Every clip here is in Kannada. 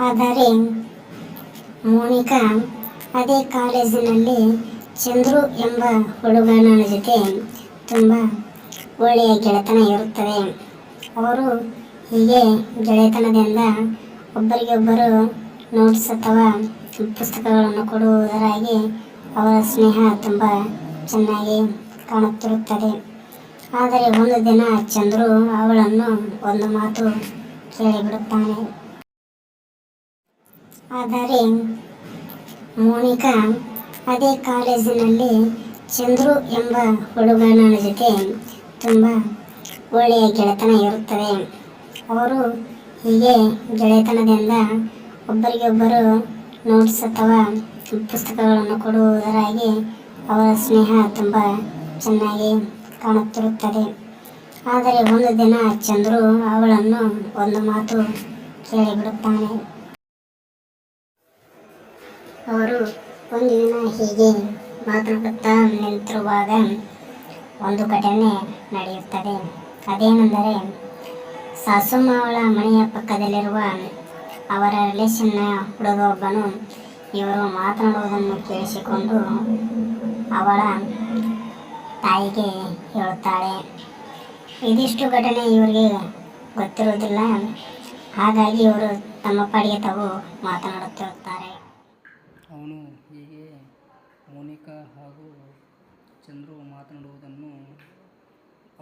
ಆದರೆ ಮೋನಿಕಾ ಅದೇ ಕಾಲೇಜಿನಲ್ಲಿ ಚಂದ್ರು ಎಂಬ ಹುಡುಗನ ಜೊತೆ ತುಂಬ ಒಳ್ಳೆಯ ಗೆಳೆತನ ಇರುತ್ತದೆ. ಅವರು ಹೀಗೆ ಗೆಳೆತನದಿಂದ ಒಬ್ಬರಿಗೊಬ್ಬರು ನೋಟ್ಸ್ ಅಥವಾ ಪುಸ್ತಕಗಳನ್ನು ಕೊಡುವುದರಾಗಿ ಅವರ ಸ್ನೇಹ ತುಂಬ ಚೆನ್ನಾಗಿ ಕಾಣುತ್ತಿರುತ್ತದೆ. ಆದರೆ ಒಂದು ದಿನ ಚಂದ್ರು ಅವಳನ್ನು ಒಂದು ಮಾತು ಕೇಳಿಬಿಡುತ್ತಾನೆ. ಆದರೆ ಮೋನಿಕಾ ಅದೇ ಕಾಲೇಜಿನಲ್ಲಿ ಚಂದ್ರು ಎಂಬ ಹುಡುಗನ ಜೊತೆ ತುಂಬ ಒಳ್ಳೆಯ ಗೆಳೆತನ ಇರುತ್ತದೆ. ಅವರು ಹೀಗೆ ಗೆಳೆತನದಿಂದ ಒಬ್ಬರಿಗೊಬ್ಬರು ನೋಟ್ಸ್ ಅಥವಾ ಪುಸ್ತಕಗಳನ್ನು ಕೊಡುವುದರಾಗಿ ಅವರ ಸ್ನೇಹ ತುಂಬ ಚೆನ್ನಾಗಿ ಕಾಣುತ್ತಿರುತ್ತದೆ. ಆದರೆ ಒಂದು ದಿನ ಚಂದ್ರು ಅವಳನ್ನು ಒಂದು ಮಾತು ಕೇಳಿಬಿಡುತ್ತಾನೆ. ಅವರು ಒಂದು ದಿನ ಹೀಗೆ ಮಾತನಾಡುತ್ತಾ ನಿಂತಿರುವಾಗ ಒಂದು ಘಟನೆ ನಡೆಯುತ್ತದೆ. ಅದೇನೆಂದರೆ, ಸಾಸುಮ್ಮ ಅವಳ ಮನೆಯ ಪಕ್ಕದಲ್ಲಿರುವ ಅವರ ರಿಲೇಷನ್ನ ಹುಡುಗ ಒಬ್ಬನು ಇವರು ಮಾತನಾಡುವುದನ್ನು ಕೇಳಿಸಿಕೊಂಡು ಅವಳ ತಾಯಿಗೆ ಹೇಳುತ್ತಾಳೆ. ಇದಿಷ್ಟು ಘಟನೆ ಇವರಿಗೆ ಗೊತ್ತಿರುವುದಿಲ್ಲ. ಹಾಗಾಗಿ ಇವರು ತಮ್ಮ ಪಾಡಿಗೆ ತಾವು ಮಾತನಾಡುತ್ತಿರುತ್ತಾರೆ. ಅವನು ಹೀಗೆ ಮೋನಿಕಾ ಹಾಗೂ ಚಂದ್ರು ಮಾತನಾಡುವುದನ್ನು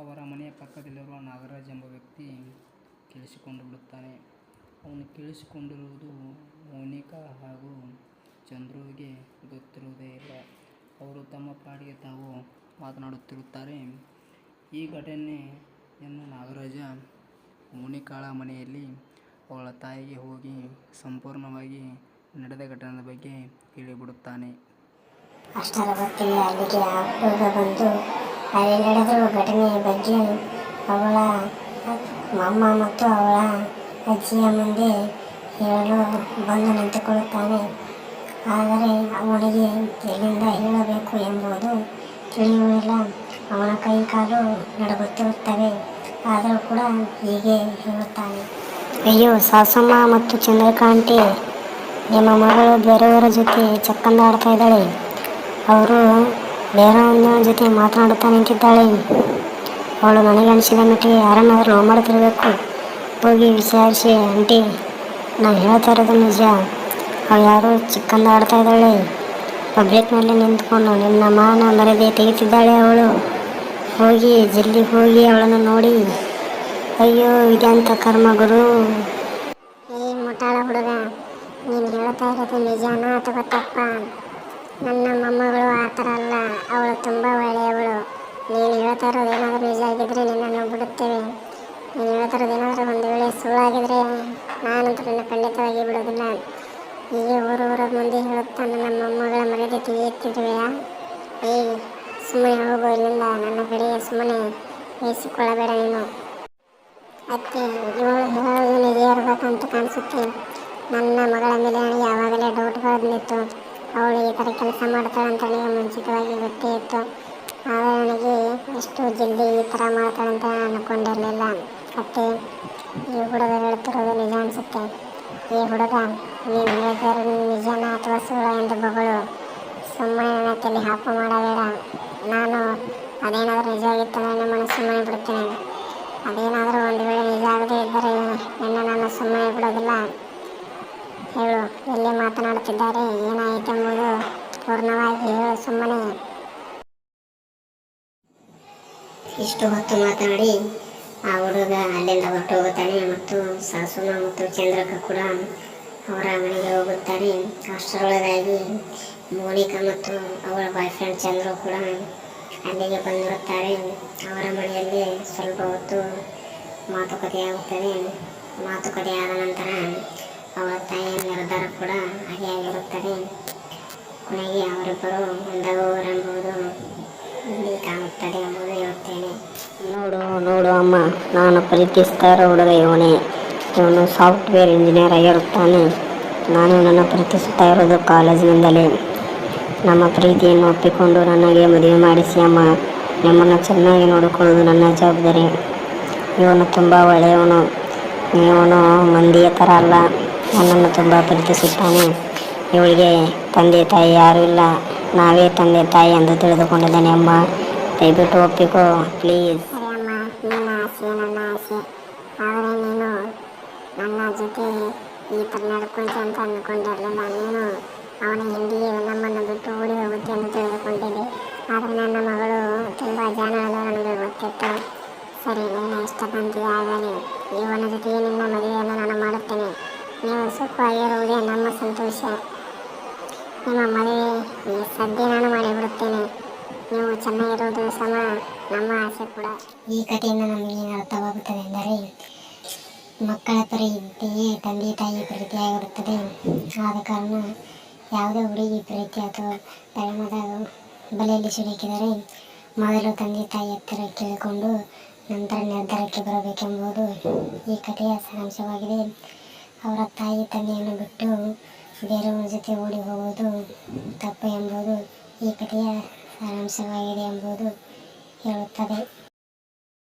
ಅವರ ಮನೆಯ ಪಕ್ಕದಲ್ಲಿರುವ ನಾಗರಾಜ್ ಎಂಬ ವ್ಯಕ್ತಿ ಕೇಳಿಸಿಕೊಂಡು ಬಿಡುತ್ತಾನೆ. ಅವನು ಕೇಳಿಸಿಕೊಂಡಿರುವುದು ಮೋನಿಕಾ ಹಾಗೂ ಚಂದ್ರುವಿಗೆ ಗೊತ್ತಿರುವುದೇ ಇಲ್ಲ. ಅವರು ತಮ್ಮ ಪಾಡಿಗೆ ತಾವು ಮಾತನಾಡುತ್ತಿರುತ್ತಾರೆ. ಈ ಘಟನೆಯನ್ನು ನಾಗರಾಜ ಮೋನಿಕಾಳ ಮನೆಯಲ್ಲಿ ಅವಳ ತಾಯಿಗೆ ಹೋಗಿ ಸಂಪೂರ್ಣವಾಗಿ ನಡೆದ ಘಟನೆಯ ಬಗ್ಗೆ ಹೇಳಿಬಿಡುತ್ತಾನೆ. ಅಷ್ಟರ ಹೊತ್ತಿಗೆ ಅಲ್ಲಿಗೆ ಆ ಹುಡುಗ ಬಂದು ಅಲ್ಲಿ ನಡೆದಿರುವ ಘಟನೆಯ ಬಗ್ಗೆ ಅವಳ ಅಮ್ಮ ಮತ್ತು ಅವಳ ಅಜ್ಜಿಯ ಮುಂದೆ ಹೇಳಲು ಬಂದು ನಿಂತುಕೊಳ್ಳುತ್ತಾನೆ. ಆದರೆ ಅವನಿಗೆ ಎಲ್ಲಿಂದ ಹೇಳಬೇಕು ಎಂಬುದು ತಿಳಿಯುವುದಿಲ್ಲ. ಅವನ ಕೈ ಕಾಲು ನಡುಗುತ್ತಿರುತ್ತವೆ. ಆದರೂ ಕೂಡ ಹೀಗೆ ಹೇಳುತ್ತಾನೆ. ಅಯ್ಯೋ ಸಾಸಮ್ಮ ಮತ್ತು ಚಂದ್ರಕಾಂತಿ, ನಿಮ್ಮ ಮಗಳು ಬೇರೆಯವರ ಜೊತೆ ಚಕ್ಕಂದ ಆಡ್ತಾ ಇದ್ದಾಳೆ. ಅವರು ಬೇರೆಯವರ ಜೊತೆ ಮಾತನಾಡುತ್ತಾ ನಿಂತಿದ್ದಾಳೆ. ಅವಳು ನನಗೆ ಅನಿಸಿದ ಮಟ್ಟಿಗೆ ಯಾರನ್ನಾದರೂ ಲವ್ ಮಾಡುತ್ತಿರಬೇಕು. ಹೋಗಿ ವಿಚಾರಿಸಿ ಆಂಟಿ, ನಾನು ಹೇಳ್ತಾ ಇರೋದು ನಿಜ. ಅವಳು ಯಾರೋ ಚಿಕ್ಕಂದ ಆಡ್ತಾ ಇದ್ದಾಳೆ. ಪಬ್ಲಿಕ್ನಲ್ಲಿ ನಿಂತ್ಕೊಂಡು ನಿನ್ನ ಮಾನ ಮರ್ಯಾದೆ ತೆಗಿತಿದ್ದಾಳೆ ಅವಳು. ಹೋಗಿ ಜಲ್ದಿ ಹೋಗಿ ಅವಳನ್ನು ನೋಡಿ. ಅಯ್ಯೋ ಇದೆಂಥ ಕರ್ಮ ಗುರು. ಏ ಮುಟಾಳ ಹುಡುಗ, ನೀನು ಹೇಳ್ತಾ ಇರೋದು ನಿಜಾನಾ ಅಥವಾ ತಪ್ಪ? ನನ್ನ ಮೊಮ್ಮಗಳು ಆ ಥರ ಅಲ್ಲ, ಅವಳು ತುಂಬ ಒಳ್ಳೆಯವಳು. ನೀನು ಹೇಳ್ತಾ ಇರೋದು ಏನಾದರೂ ನಿಜ ಆಗಿದ್ದರೆ ನಿನ್ನನ್ನು ಬಿಡುತ್ತೇವೆ. ನೀನು ಹೇಳ್ತಾ ಇರೋದು ಏನಾದರೂ ಒಂದು ವೇಳೆ ಸುಳ್ಳಾಗಿದ್ದರೆ ನಾನಂತೂ ನಿನ್ನ ಖಂಡಿತವಾಗಿ ಬಿಡೋದಿಲ್ಲ. ಹೀಗೆ ಊರ ಮುಂದೆ ಹೇಳುತ್ತಾ ನನ್ನ ಮೊಮ್ಮಗಳ ಮರ್ಯಾದೆ ತೆಗೆಯುತ್ತಿರುವೆಯಾ? ಏಯ್ ಸುಮ್ಮನೆ ಹೋಗು ಇಲ್ಲಿಂದ. ನನ್ನ ಕಡೆಗೆ ಸುಮ್ಮನೆ ವಹಿಸಿಕೊಳ್ಳಬೇಡ ನೀನು. ಅತ್ತೆ, ಇವಳು ಹೇಳೋದು ನಿಜ ಇರಬೇಕಂತ ಕಾಣಿಸುತ್ತೆ. ನನ್ನ ಮಗಳ ಮೇಲೆ ನನಗೆ ಆವಾಗಲೇ ಡೌಟ್ಗಳು ಬಂದಿತ್ತು. ಅವಳು ಈ ಥರ ಕೆಲಸ ಮಾಡ್ತಾಳೆ ಅಂತ ನನಗೆ ಮುಂಚಿತವಾಗಿ ಗೊತ್ತೇ ಇತ್ತು. ಆದರೆ ನನಗೆ ಎಷ್ಟು ಜಲ್ದಿ ಈ ಥರ ಮಾಡ್ತಾಳೆ ಅಂತ ಅಂದ್ಕೊಂಡಿರಲಿಲ್ಲ. ಅತ್ತೆ, ಈ ಹುಡುಗ ಹೇಳ್ತಿರೋದು ನಿಜ ಅನಿಸುತ್ತೆ. ಈ ಹುಡುಗ ನೀನು ಹೇಳ್ತಾ ಇರೋದು ನಿಜಾನ ಅಥವಾ ಸುಳ್ಳ ಎಂದು ಬಗಳು. ಸುಮ್ಮನೆ ನನ್ನ ತಲೆ ಹಾಪು ಮಾಡಬೇಡ. ನಾನು ಅದೇನಾದರೂ ನಿಜವಾಗಿತ್ತಂದರೆ ನಿಮ್ಮನ್ನು ಸುಮ್ಮನೆ ಬಿಡುತ್ತೇನೆ. ಅದೇನಾದರೂ ಒಂದು ವೇಳೆ ನಿಜ ಆಗದೇ ಇದ್ದರೆ ನಿನ್ನ ನಾನು ಸುಮ್ಮನೆ ಬಿಡೋದಿಲ್ಲ. ಹೇಳು, ಎಲ್ಲಿ ಮಾತನಾಡುತ್ತಿದ್ದಾರೆ, ಏನಾಯಿತೆಂಬುದು ಪೂರ್ಣವಾಗಿ ಹೇಳು ಸುಮ್ಮನೆ. ಇಷ್ಟು ಹೊತ್ತು ಮಾತನಾಡಿ ಆ ಹುಡುಗ ಅಲ್ಲಿಂದ ಹೊರಟು ಹೋಗುತ್ತಾನೆ. ಮತ್ತು ಸಾಸುಮ್ಮ ಮತ್ತು ಚಂದ್ರಕ ಕೂಡ ಅವರ ಮನೆಗೆ ಹೋಗುತ್ತಾರೆ. ಅಷ್ಟರೊಳಗಾಗಿ ಮೋನಿಕಾ ಮತ್ತು ಅವಳ ಬಾಯ್ ಫ್ರೆಂಡ್ ಚಂದ್ರು ಕೂಡ ಅಲ್ಲಿಗೆ ಬಂದಿರುತ್ತಾರೆ. ಅವರ ಮನೆಯಲ್ಲಿ ಸ್ವಲ್ಪ ಹೊತ್ತು ಮಾತುಕತೆಯಾಗುತ್ತದೆ. ಮಾತುಕತೆ ಆದ ನಂತರ ಅವಳ ತಾಯಿಯ ನಿರ್ಧಾರ ಕೂಡ ಹಾಗೆ ಆಗಿರುತ್ತದೆ. ಕೊನೆಗೆ ಅವರಿಬ್ಬರು ಒಂದಾಗುವರೆಂಬುದು ಇಲ್ಲಿ ಕಾಣುತ್ತದೆ ಎಂಬುದು ಹೇಳುತ್ತೇನೆ. ನೋಡು ಅಮ್ಮ, ನಾನು ಪ್ರೀತಿಸ್ತಾ ಇರೋ ಹುಡುಗ ಇವನೇ. ಇವನು ಸಾಫ್ಟ್ವೇರ್ ಇಂಜಿನಿಯರ್ ಆಗಿರುತ್ತಾನೆ. ನಾನು ನನ್ನ ಪ್ರೀತಿಸುತ್ತಾ ಇರೋದು ಕಾಲೇಜಿನಿಂದಲೇ. ನಮ್ಮ ಪ್ರೀತಿಯನ್ನು ಒಪ್ಪಿಕೊಂಡು ನನಗೆ ಮದುವೆ ಮಾಡಿಸಿ ಅಮ್ಮ. ನಿಮ್ಮನ್ನು ಚೆನ್ನಾಗಿ ನೋಡಿಕೊಳ್ಳೋದು ನನ್ನ ಜವಾಬ್ದಾರಿ. ಇವನು ತುಂಬ ಒಳ್ಳೆಯವನು. ಇವನು ಮಂದಿಯ ಥರ ಅಲ್ಲ. ನನ್ನನ್ನು ತುಂಬ ಪ್ರೀತಿಸುತ್ತಾನೆ. ಇವಳಿಗೆ ತಂದೆ ತಾಯಿ ಯಾರೂ ಇಲ್ಲ, ನಾವೇ ತಂದೆ ತಾಯಿ ಎಂದು ತಿಳಿದುಕೊಂಡಿದ್ದಾನೆ. ಅಮ್ಮ, ದಯವಿಟ್ಟು ಒಪ್ಪಿಕೋ ಪ್ಲೀಸ್. ಸರಿ ಅಮ್ಮ, ನಿನ್ನ ಆಸೆ ನನ್ನ ಆಸೆ. ಆದರೆ ನೀನು ನನ್ನ ಜೊತೆ ಈ ಥರ ನಡ್ಕೊಂತ ಅಂತ ಅಂದ್ಕೊಂಡಿರಲಿಲ್ಲ. ನೀನು ಅವನ ಹಿಂದಿಗೆ ನಮ್ಮನ್ನು ಬಿಟ್ಟು ಓಡಿ ಹೋಗುತ್ತೆ ಎಂದು ತಿಳಿದುಕೊಂಡಿದ್ದೆ. ಆದರೆ ನನ್ನ ಮಗಳು ತುಂಬ ಜಾಣಳು, ನನಗೆ ಗೊತ್ತಿತ್ತು. ಸರಿ, ನಿನ್ನ ಇಷ್ಟ ಬಂದಿದೆ. ಆಗಲಿ, ಇವನ ಜೊತೆಗೆ ನಿನ್ನ ಮದುವೆಯನ್ನು ನಾನು ಮಾಡುತ್ತೇನೆ. ನೀವು ಸುಖವಾಗಿರುವುದೇ ನಮ್ಮ ಸಂತೋಷ. ನಿಮ್ಮ ಮದುವೆ ಈ ಸದ್ಯ ನಾನು ಮಾಡಿಬಿಡುತ್ತೇನೆ. ನೀವು ಚೆನ್ನಾಗಿರುವುದು ಸಮ ನಮ್ಮ ಆಸೆ ಕೂಡ. ಈ ಕಥೆಯಿಂದ ನಮಗೇನು ಅರ್ಥವಾಗುತ್ತದೆ ಎಂದರೆ, ಮಕ್ಕಳ ಪ್ರೀತಿಯೇ ತಂದೆ ತಾಯಿ ಪ್ರೀತಿಯಾಗಿರುತ್ತದೆ. ಆದ ಕಾರಣ ಯಾವುದೇ ಹುಡುಗಿ ಪ್ರೀತಿ ಅಥವಾ ಪ್ರೇಮದ ಬಲೆಯಲ್ಲಿ ಸಿಲುಕಿದರೆ ಮೊದಲು ತಂದೆ ತಾಯಿ ಹತ್ತಿರ ಕೇಳಿಕೊಂಡು ನಂತರ ನಿರ್ಧಾರಕ್ಕೆ ಬರಬೇಕೆಂಬುದು ಈ ಕಥೆಯ ಸಾರಾಂಶವಾಗಿದೆ. ಅವರ ತಾಯಿ ತಂದೆಯನ್ನು ಬಿಟ್ಟು ಬೇರೆಯವರ ಜೊತೆ ಓಡಿ ಹೋಗುವುದು ತಪ್ಪು ಎಂಬುದು ಈ ಕಥೆಯ ಸಾರಾಂಶವಾಗಿದೆ ಎಂಬುದು ಹೇಳುತ್ತದೆ.